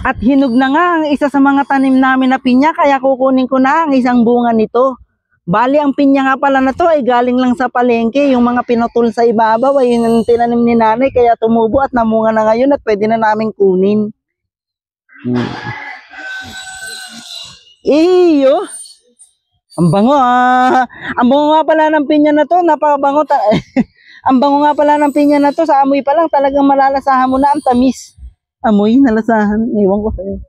At hinog na nga ang isa sa mga tanim namin na pinya, kaya kukunin ko na ang isang bunga nito. Bali, ang pinya nga pala na to ay galing lang sa palengke. Yung mga pinutol sa ibabaw ay yun ang tinanim ni nanay, kaya tumubo at namunga na ngayon at pwede na namin kunin. Iyo! Ang bango ah! Ang bango nga pala ng pinya na to, napakabango. Ang bango nga pala ng pinya na to, sa amoy pa lang talagang malalasahan mo na ang tamis. Amoy, nalasahan. Iwan ko sa'yo.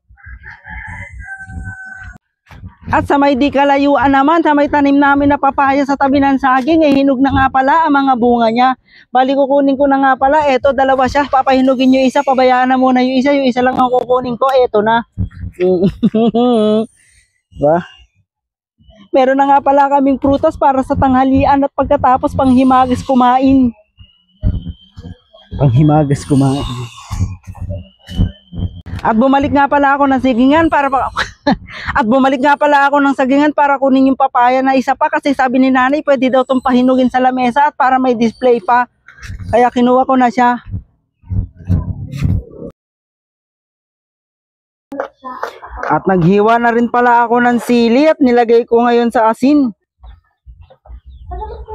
At sa may di kalayuan naman, sa may tanim namin na papaya sa tabi ng saging, eh hinog na nga pala ang mga bunga niya. Bali kukunin ko na nga pala, eto dalawa siya, papahinugin yung isa, pabayaan na muna yung isa lang ang kukunin ko, eto na. Ba? Meron na nga pala kaming prutas para sa tanghalian at pagkatapos panghimagas kumain. Panghimagas kumain. At bumalik nga pala ako ng sagingan para kunin yung papaya na isa pa, kasi sabi ni nanay pwede daw itong pahinugin sa lamesa at para may display pa. Kaya kinuha ko na siya. At naghiwa na rin pala ako ng sili at nilagay ko ngayon sa asin.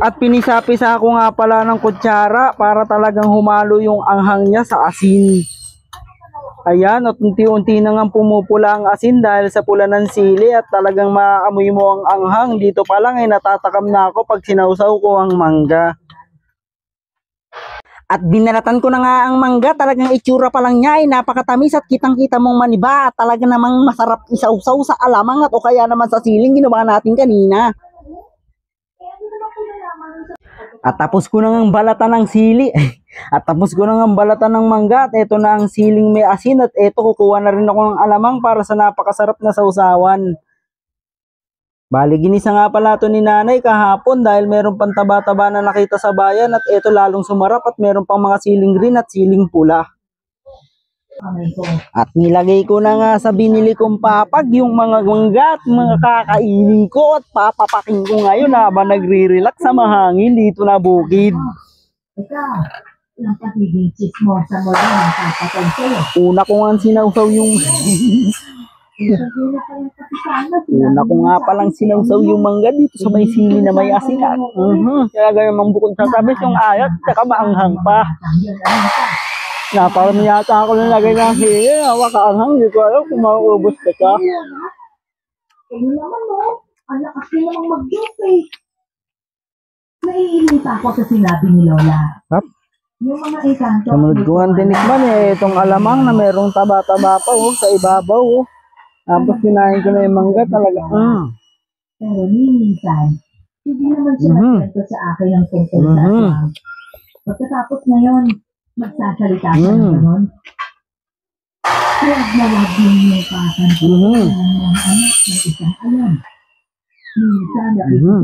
At pinisapisa ako nga pala ng kutsara para talagang humalo yung anghang niya sa asin. Ayan, at unti-unti na nga pumupula ang asin dahil sa pula ng sili at talagang maamoy mo ang anghang. Dito pa lang ay natatakam na ako pag sinausaw ko ang mangga. At binalatan ko na nga ang mangga, talagang itsura pa lang niya ay napakatamis at kitang-kita mong maniba. At talaga namang masarap isausaw sa alamang at o kaya naman sa siling ginawa natin kanina. At tapos ko na ng balatan ng sili. At tapos ko na ng balatan ng mangga. At eto na ang siling may asin. At eto kukuha na rin ako ng alamang para sa napakasarap na sausawan. Bali ginisa nga pala ito ni nanay kahapon dahil meron pang taba-taba na nakita sa bayan. At eto lalong sumarap at meron pang mga siling green at siling pula. At nilagay ko na nga sa binili kong papag yung mga mangga at mga kakainin ko at papapaking ko ngayon habang nagre-relax sa mahangin dito na bukid. Una ko nga sinausaw yung una ko nga palang sinausaw yung mangga dito sa may sili na may asin. Kaya ganyan mang bukod sa tabis yung ayat saka maanghang pa. Naparami yata ako nang lagay ng hili. Hawa ka anghang. Hindi ko alam kung mauubos ka ka. Kaya naman mo. Anak kasi namang mag-joke eh. Naiinit ako sa sinabi ni Lola. Hap? Yung mga encanto. Samunod ko nga tinikman eh. Itong alamang na merong taba-taba pa sa ibabaw. Tapos kinain ko na yung mangga talaga. Pero minsan, hindi naman siya nagkwento sa akin ng tungkol sa aswang. Pagkatapos ngayon, magsasalita siya ng gano'n. Huwag na huwag ninyo papansin ng anak ng isang alam.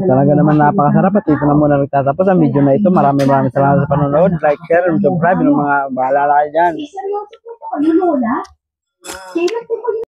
Talaga naman napakasarap at ito na muna nagtatapos ang video na ito. Maraming salamat sa panonood. Like, share, and subscribe. Yung mga bahala kayo dyan. Seryoso po kayo, Lola? Kailan po kayo